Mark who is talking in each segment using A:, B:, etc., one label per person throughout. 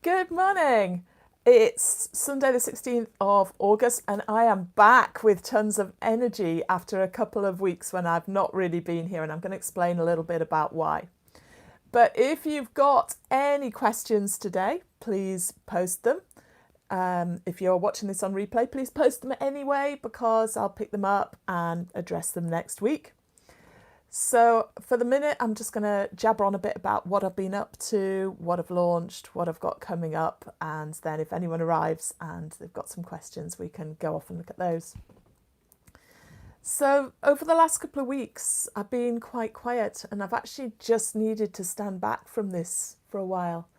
A: Good morning. It's Sunday, the 16th of August, and I am back with tons of energy after a couple of weeks when I've not really been here, and I'm going to explain a little bit about why. But if you've got any questions today, please post them. If you're watching this on replay, please post them anyway, because I'll pick them up and address them next week. So for the minute, I'm just going to jabber on a bit about what I've been up to, what I've launched, what I've got coming up, and then if anyone arrives and they've got some questions, we can go off and look at those. So over the last couple of weeks, I've been quite quiet, and I've actually just needed to stand back from this for a while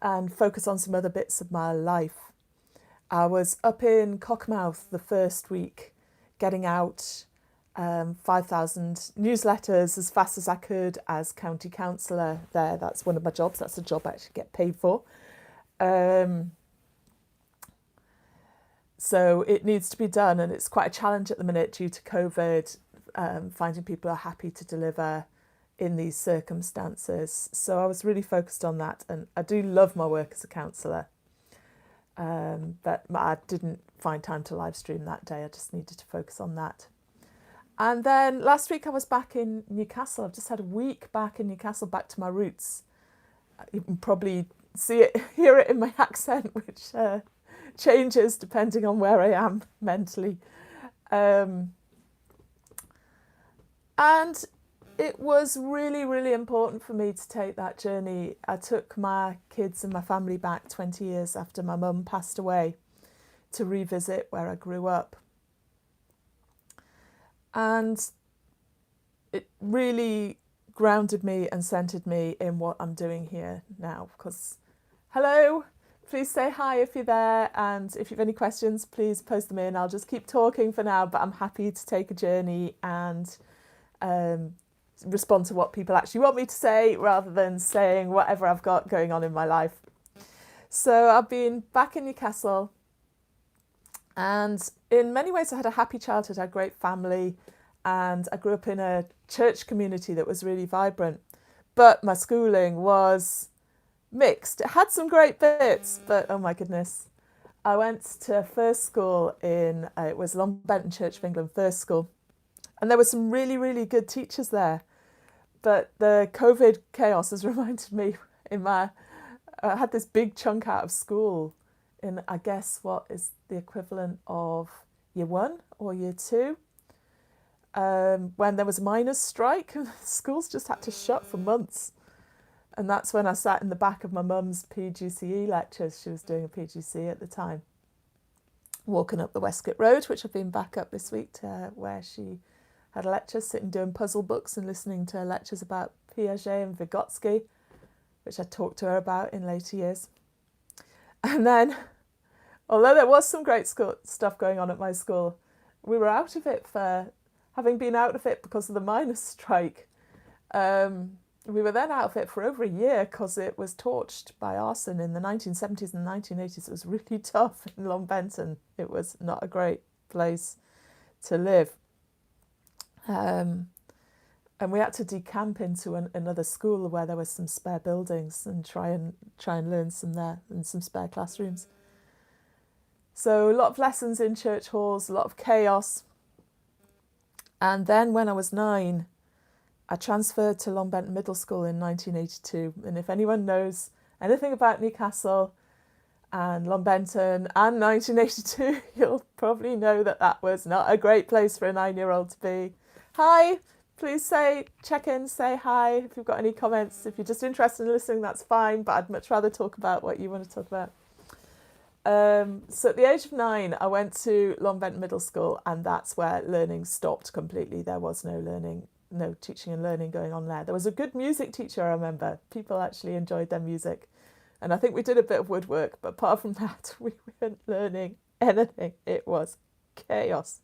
A: and focus on some other bits of my life. I was up in Cockermouth the first week, getting out 5,000 newsletters as fast as I could as county councillor there. That's one of my jobs. That's a job I actually get paid for. So it needs to be done, and it's quite a challenge at the minute due to COVID, finding people are happy to deliver in these circumstances. So I was really focused on that, and I do love my work as a councillor. But I didn't find time to live stream that day. I just needed to focus on that. And then last week I was back in Newcastle. I've just had a week back in Newcastle, back to my roots. You can probably see it, hear it in my accent, which changes depending on where I am mentally. And it was really, really important for me to take that journey. I took my kids and my family back 20 years after my mum passed away to revisit where I grew up. And it really grounded me and centered me in what I'm doing here now. Because, hello, please say hi if you're there. And if you've any questions, please post them in. I'll just keep talking for now, but I'm happy to take a journey and respond to what people actually want me to say rather than saying whatever I've got going on in my life. So I've been back in Newcastle. And in many ways, I had a happy childhood. I had a great family, and I grew up in a church community that was really vibrant. But my schooling was mixed. It had some great bits, but oh my goodness. I went to first school it was Long Benton Church of England first school. And there were some really, really good teachers there. But the COVID chaos has reminded me I had this big chunk out of school in, I guess, what is the equivalent of year 1 or year 2, when there was a miners' strike and schools just had to shut for months. And that's when I sat in the back of my mum's PGCE lectures. She was doing a PGCE at the time, walking up the Westgate Road, which I've been back up this week to where she had a lecture, sitting doing puzzle books and listening to lectures about Piaget and Vygotsky, which I talked to her about in later years. And then, although there was some great stuff going on at my school, we were out of it having been out of it because of the miners' strike. We were then out of it for over a year because it was torched by arson in the 1970s and 1980s. It was really tough in Long Benton. It was not a great place to live. And we had to decamp into another school where there was some spare buildings and try and learn some there and some spare classrooms. So a lot of lessons in church halls, a lot of chaos. And then when I was 9, I transferred to Long Benton Middle School in 1982. And if anyone knows anything about Newcastle and Long Benton and 1982, you'll probably know that that was not a great place for a 9-year-old to be. Hi, please check in, say hi if you've got any comments. If you're just interested in listening, that's fine, but I'd much rather talk about what you want to talk about. So at the age of 9, I went to Long Benton Middle School, and that's where learning stopped completely. There was no teaching and learning going on there. There was a good music teacher, I remember. People actually enjoyed their music. And I think we did a bit of woodwork, but apart from that, we weren't learning anything. It was chaos.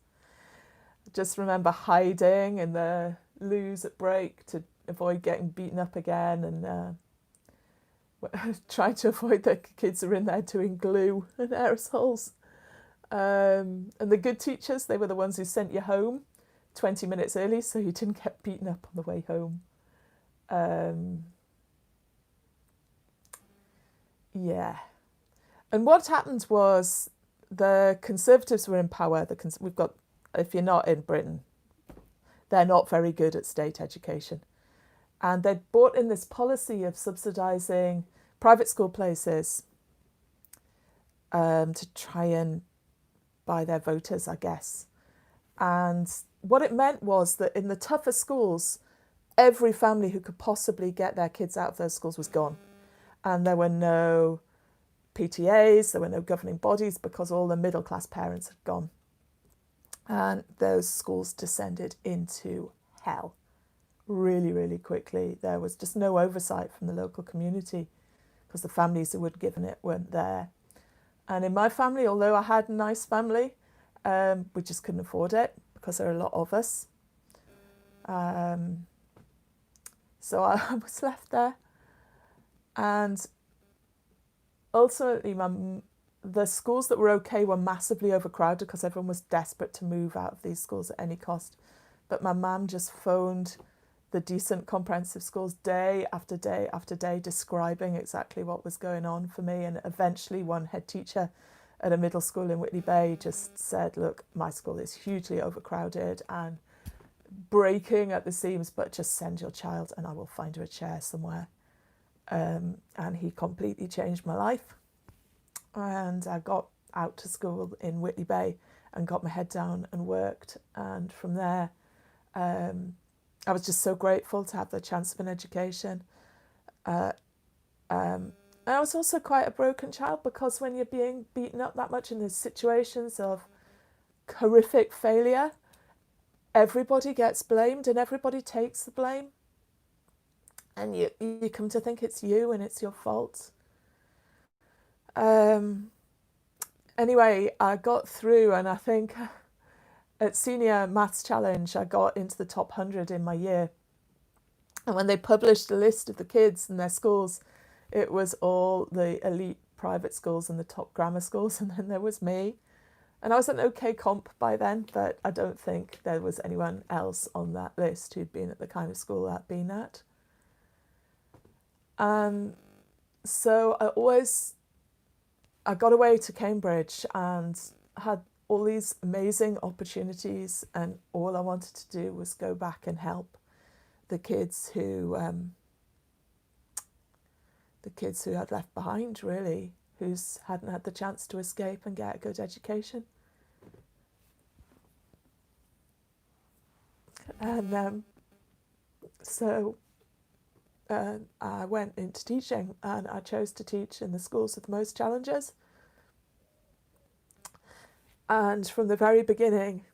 A: I just remember hiding in the loos at break to avoid getting beaten up again, and trying to avoid the kids who were in there doing glue and aerosols. And the good teachers, they were the ones who sent you home 20 minutes early so you didn't get beaten up on the way home. Yeah, And what happened was the Conservatives were in power. We've got, if you're not in Britain, they're not very good at state education. And they'd brought in this policy of subsidising private school places to try and buy their voters, I guess. And what it meant was that in the tougher schools, every family who could possibly get their kids out of those schools was gone. And there were no PTAs, there were no governing bodies because all the middle class parents had gone. And those schools descended into hell really, really quickly. There was just no oversight from the local community because the families who were given it weren't there. And in my family, although I had a nice family, we just couldn't afford it because there are a lot of us. So I was left there. And ultimately, the schools that were okay were massively overcrowded because everyone was desperate to move out of these schools at any cost. But my mum just phoned the decent comprehensive schools day after day after day, describing exactly what was going on for me. And eventually one head teacher at a middle school in Whitley Bay just said, look, my school is hugely overcrowded and breaking at the seams, but just send your child and I will find her a chair somewhere. And he completely changed my life. And I got out to school in Whitley Bay and got my head down and worked. And from there, I was just so grateful to have the chance of an education. I was also quite a broken child because when you're being beaten up that much in those situations of horrific failure, everybody gets blamed and everybody takes the blame. And you come to think it's you and it's your fault. Anyway, I got through, and I think at Senior Maths Challenge, I got into the top 100 in my year. And when they published the list of the kids and their schools, it was all the elite private schools and the top grammar schools, and then there was me. And I was an okay comp by then, but I don't think there was anyone else on that list who'd been at the kind of school I'd been at. So I got away to Cambridge and had all these amazing opportunities, and all I wanted to do was go back and help the kids who had left behind, really, who hadn't had the chance to escape and get a good education. And so I went into teaching, and I chose to teach in the schools with the most challenges. And from the very beginning,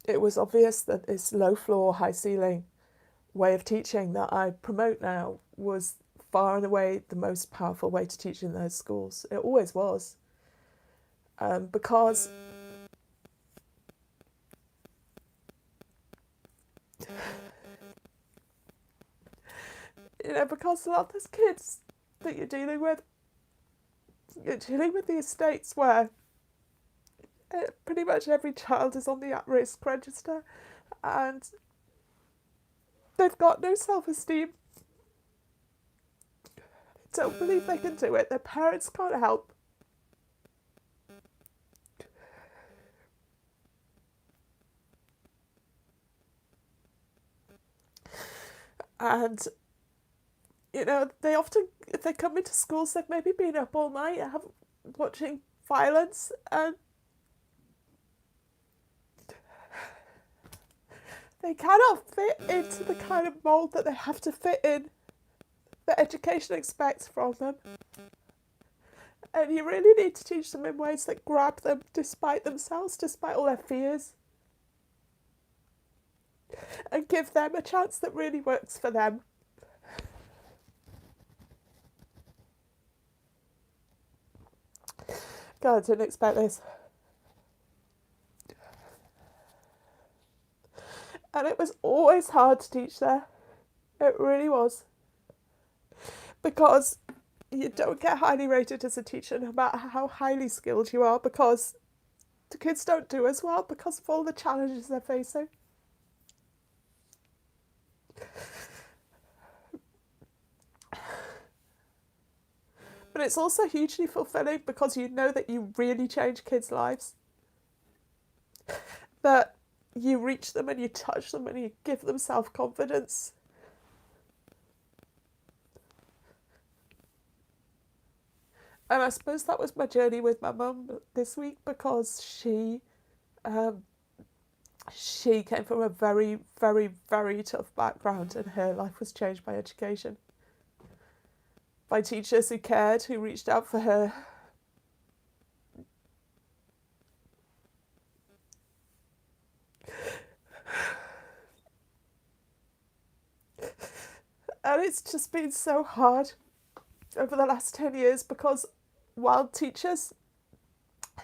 A: it was obvious that this low floor, high ceiling way of teaching that I promote now was far and away the most powerful way to teach in those schools. It always was. Because because a lot of those kids that you're dealing with the estates where pretty much every child is on the at-risk register and they've got no self-esteem. They don't believe they can do it. Their parents can't help. And they often, if they come into schools, they've maybe been up all night watching violence, and they cannot fit into the kind of mould that they have to fit in, that education expects from them. And you really need to teach them in ways that grab them despite themselves, despite all their fears, and give them a chance that really works for them. God, I didn't expect this. And it was always hard to teach there. It really was. Because you don't get highly rated as a teacher no matter how highly skilled you are, because the kids don't do as well because of all the challenges they're facing. But it's also hugely fulfilling because you know that you really change kids' lives. That you reach them and you touch them and you give them self-confidence. And I suppose that was my journey with my mum this week, because she came from a very, very, very tough background, and her life was changed by education. By teachers who cared, who reached out for her. And it's just been so hard over the last 10 years, because while teachers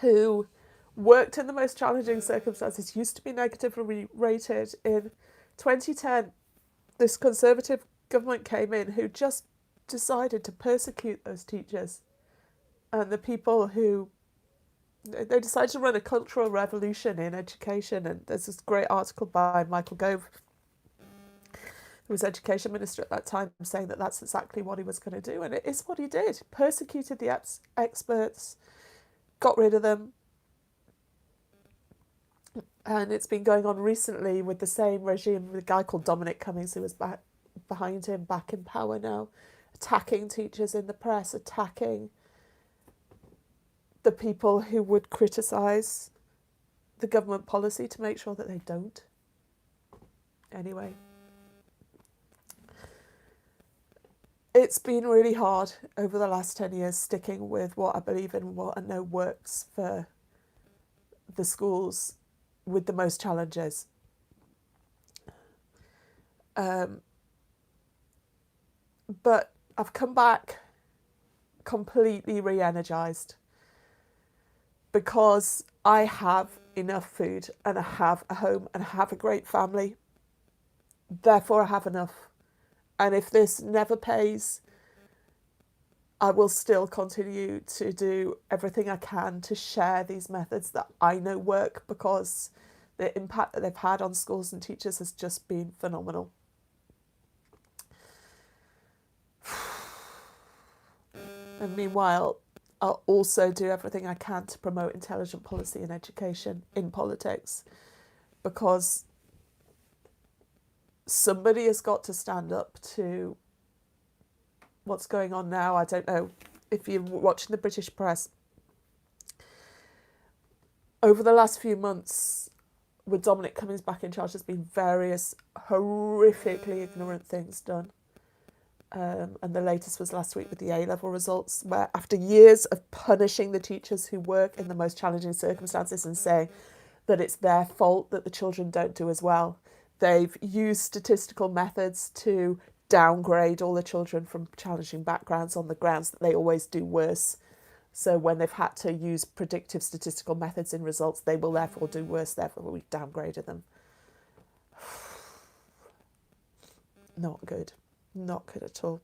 A: who worked in the most challenging circumstances used to be negatively rated, in 2010 this Conservative government came in who just decided to persecute those teachers and the people who, they decided to run a cultural revolution in education. And there's this great article by Michael Gove, who was education minister at that time, saying that that's exactly what he was going to do. And it is what he did. Persecuted the experts, got rid of them. And it's been going on recently with the same regime, with a guy called Dominic Cummings, who was behind him, back in power now, attacking teachers in the press, attacking the people who would criticise the government policy to make sure that they don't. Anyway. It's been really hard over the last 10 years sticking with what I believe in, what I know works for the schools with the most challenges. But I've come back completely re-energised, because I have enough food and I have a home and I have a great family. Therefore, I have enough. And if this never pays, I will still continue to do everything I can to share these methods that I know work, because the impact that they've had on schools and teachers has just been phenomenal. And meanwhile, I'll also do everything I can to promote intelligent policy and education in politics, because somebody has got to stand up to what's going on now. I don't know if you're watching the British press. Over the last few months, with Dominic Cummings back in charge, there's been various horrifically ignorant things done. And the latest was last week with the A-level results, where after years of punishing the teachers who work in the most challenging circumstances and saying that it's their fault that the children don't do as well, they've used statistical methods to downgrade all the children from challenging backgrounds on the grounds that they always do worse. So when they've had to use predictive statistical methods in results, they will therefore do worse, therefore we've downgraded them. Not good. Not good at all.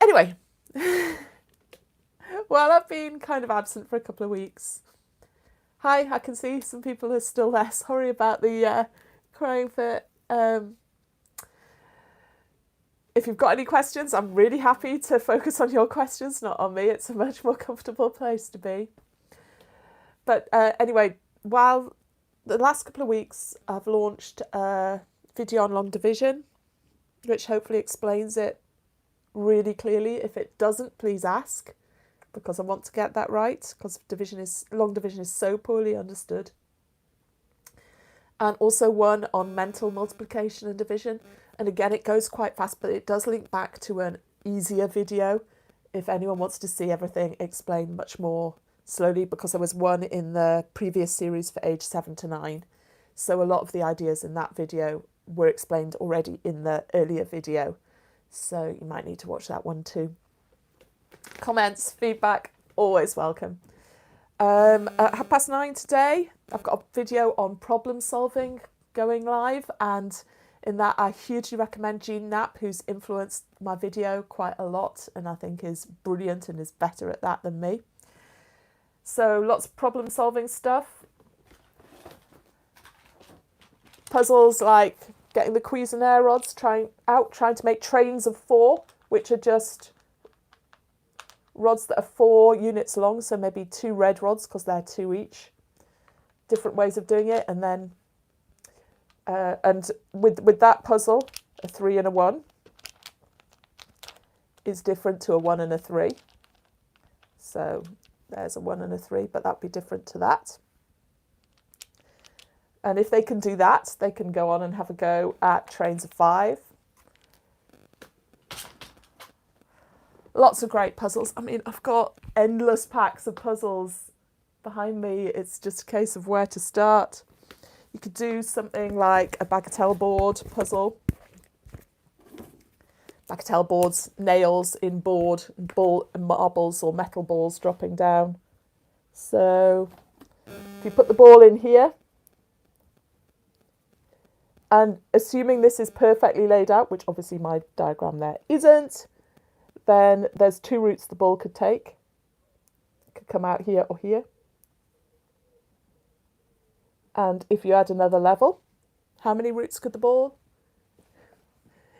A: Anyway, well, I've been kind of absent for a couple of weeks. Hi, I can see some people are still there. Sorry about the crying fit. If you've got any questions, I'm really happy to focus on your questions, not on me. It's a much more comfortable place to be. But anyway, while the last couple of weeks, I've launched a video on long division, which hopefully explains it really clearly. If it doesn't, please ask, because I want to get that right, because long division is so poorly understood. And also one on mental multiplication and division. And again, it goes quite fast, but it does link back to an easier video if anyone wants to see everything explained much more slowly, because there was one in the previous series for age 7 to 9. So a lot of the ideas in that video were explained already in the earlier video. So you might need to watch that one too. Comments, feedback, always welcome. At 9:30 today, I've got a video on problem solving going live, and in that I hugely recommend Jean Knapp, who's influenced my video quite a lot and I think is brilliant and is better at that than me. So lots of problem solving stuff. Puzzles like getting the Cuisenaire rods, trying to make trains of 4 which are just rods that are 4 units long, so maybe 2 red rods because they're 2 each. Different ways of doing it, and then and with that puzzle, a 3 and a 1 is different to a 1 and a 3. So there's a 1 and a 3, but that'd be different to that. And if they can do that, they can go on and have a go at trains of 5. Lots of great puzzles. I mean, I've got endless packs of puzzles behind me. It's just a case of where to start. You could do something like a bagatelle board puzzle. Bagatelle boards, nails in board, and marbles or metal balls dropping down. So if you put the ball in here, and assuming this is perfectly laid out, which obviously my diagram there isn't, then there's 2 routes the ball could take. It could come out here or here. And if you add another level, how many routes could the ball?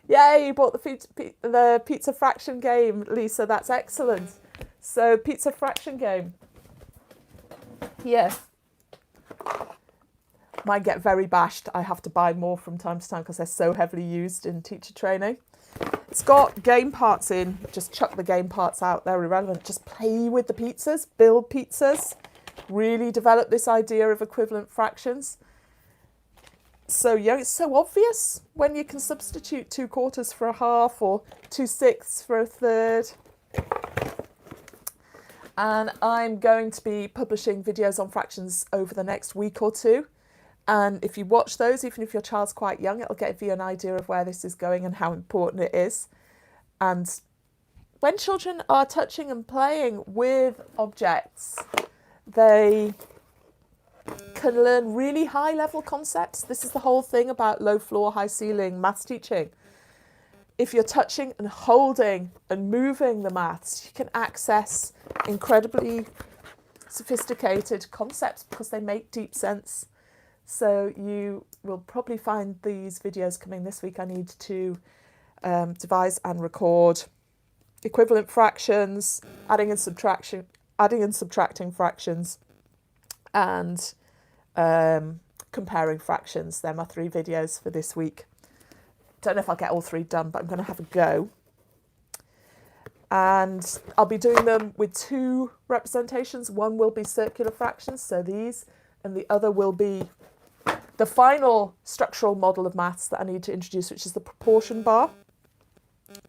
A: Yay, you bought the pizza fraction game, Lisa. That's excellent. So pizza fraction game. Here. Mine get very bashed. I have to buy more from time to time because they're so heavily used in teacher training. It's got game parts in. Just chuck the game parts out. They're irrelevant. Just play with the pizzas. Build pizzas. Really develop this idea of equivalent fractions. So yeah, it's so obvious when you can substitute 2/4 for a half or 2/6 for a third. And I'm going to be publishing videos on fractions over the next week or 2. And if you watch those, even if your child's quite young, it'll give you an idea of where this is going and how important it is. And when children are touching and playing with objects, they can learn really high level concepts. This is the whole thing about low floor, high ceiling maths teaching. If you're touching and holding and moving the maths, you can access incredibly sophisticated concepts because they make deep sense. So you will probably find these videos coming this week. I need to devise and record equivalent fractions, adding and subtracting fractions, and comparing fractions. They're my 3 videos for this week. Don't know if I'll get all 3 done, but I'm going to have a go. And I'll be doing them with 2 representations. One will be circular fractions, so these, and the other will be the final structural model of maths that I need to introduce, which is the proportion bar,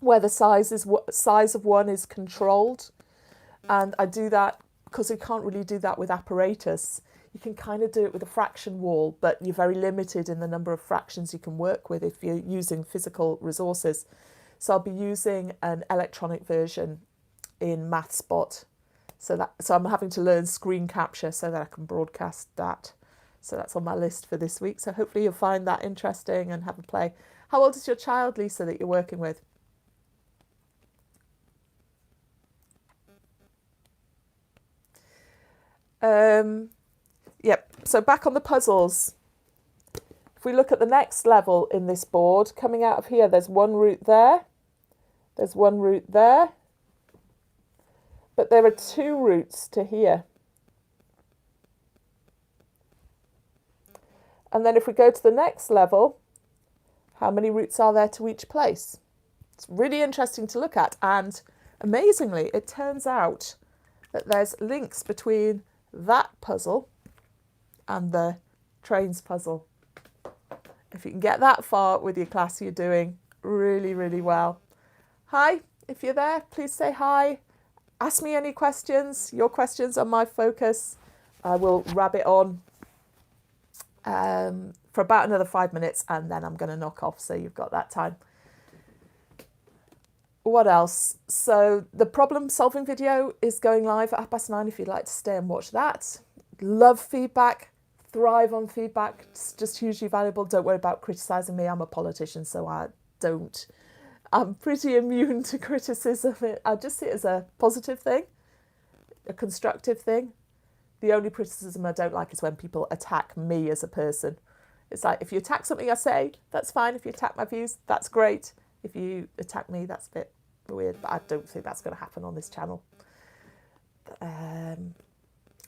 A: where the size of 1 is controlled. And I do that because you can't really do that with apparatus. You can kind of do it with a fraction wall, but you're very limited in the number of fractions you can work with if you're using physical resources. So I'll be using an electronic version in MathSpot. So I'm having to learn screen capture so that I can broadcast that. So that's on my list for this week. So hopefully you'll find that interesting and have a play. How old is your child, Lisa, that you're working with? Yep, so back on the puzzles. If we look at the next level in this board, coming out of here, there's 1 route there. There's 1 route there. But there are 2 routes to here. And then if we go to the next level, how many routes are there to each place? It's really interesting to look at. And amazingly, it turns out that there's links between that puzzle and the trains puzzle. If you can get that far with your class, you're doing really, really well. Hi, if you're there, please say hi. Ask me any questions. Your questions are my focus. I will rabbit on for about another 5 minutes and then I'm going to knock off, so you've got that time. What else? So the problem solving video is going live at 9:30 if you'd like to stay and watch that. Love feedback, thrive on feedback. It's just hugely valuable. Don't worry about criticising me. I'm a politician, so I'm pretty immune to criticism. I just see it as a positive thing, a constructive thing. The only criticism I don't like is when people attack me as a person. It's like, if you attack something I say, that's fine. If you attack my views, that's great. If you attack me, that's a bit super weird, but I don't think that's going to happen on this channel. And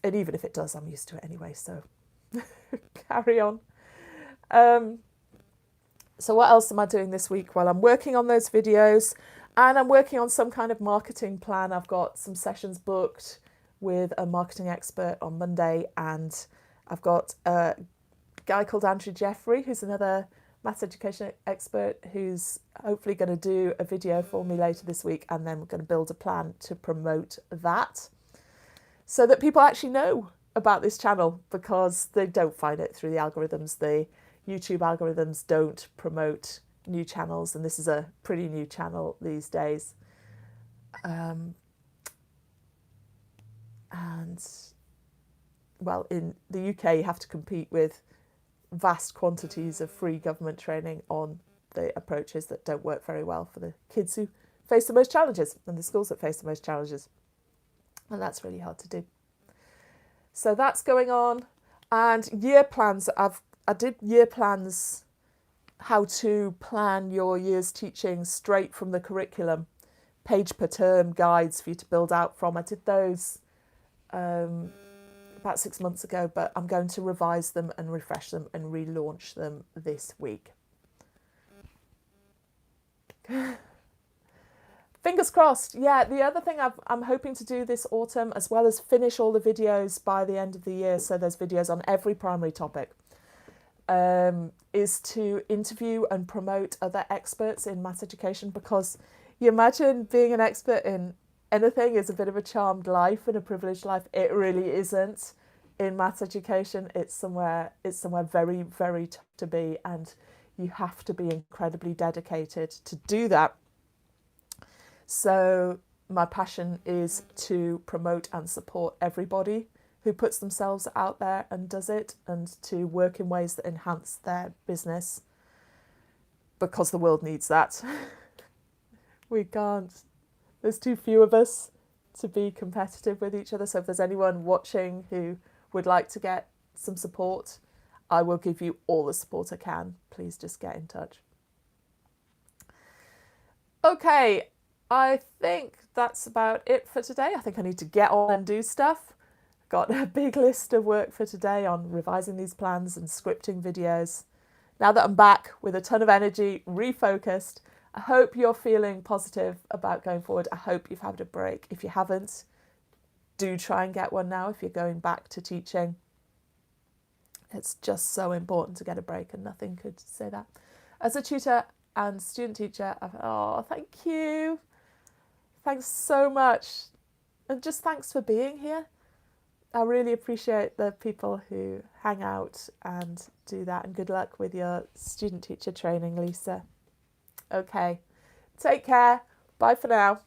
A: even if it does, I'm used to it anyway, so carry on. So what else am I doing this week? Well, I'm working on those videos and I'm working on some kind of marketing plan. I've got some sessions booked with a marketing expert on Monday, and I've got a guy called Andrew Jeffrey, who's another maths education expert, who's hopefully going to do a video for me later this week, and then we're going to build a plan to promote that so that people actually know about this channel, because they don't find it through the algorithms. The YouTube algorithms don't promote new channels, and this is a pretty new channel these days. And well, in the UK, you have to compete with vast quantities of free government training on the approaches that don't work very well for the kids who face the most challenges and the schools that face the most challenges. And that's really hard to do. So that's going on. And year plans, I did year plans, how to plan your year's teaching straight from the curriculum, page per term guides for you to build out from. I did those about 6 months ago, but I'm going to revise them and refresh them and relaunch them this week. Fingers crossed. Yeah, the other thing I'm hoping to do this autumn, as well as finish all the videos by the end of the year, so there's videos on every primary topic, is to interview and promote other experts in maths education, because you imagine being an expert in anything is a bit of a charmed life and a privileged life. It really isn't in maths education. It's somewhere very, very tough to be, and you have to be incredibly dedicated to do that. So my passion is to promote and support everybody who puts themselves out there and does it, and to work in ways that enhance their business, because the world needs that. We can't. There's too few of us to be competitive with each other. So if there's anyone watching who would like to get some support, I will give you all the support I can. Please just get in touch. Okay, I think that's about it for today. I think I need to get on and do stuff. Got a big list of work for today on revising these plans and scripting videos. Now that I'm back with a ton of energy, refocused, I hope you're feeling positive about going forward. I hope you've had a break. If you haven't, do try and get one now if you're going back to teaching. It's just so important to get a break, and nothing could say that. As a tutor and student teacher, thank you. Thanks so much. And just thanks for being here. I really appreciate the people who hang out and do that, and good luck with your student teacher training, Lisa. Okay, take care. Bye for now.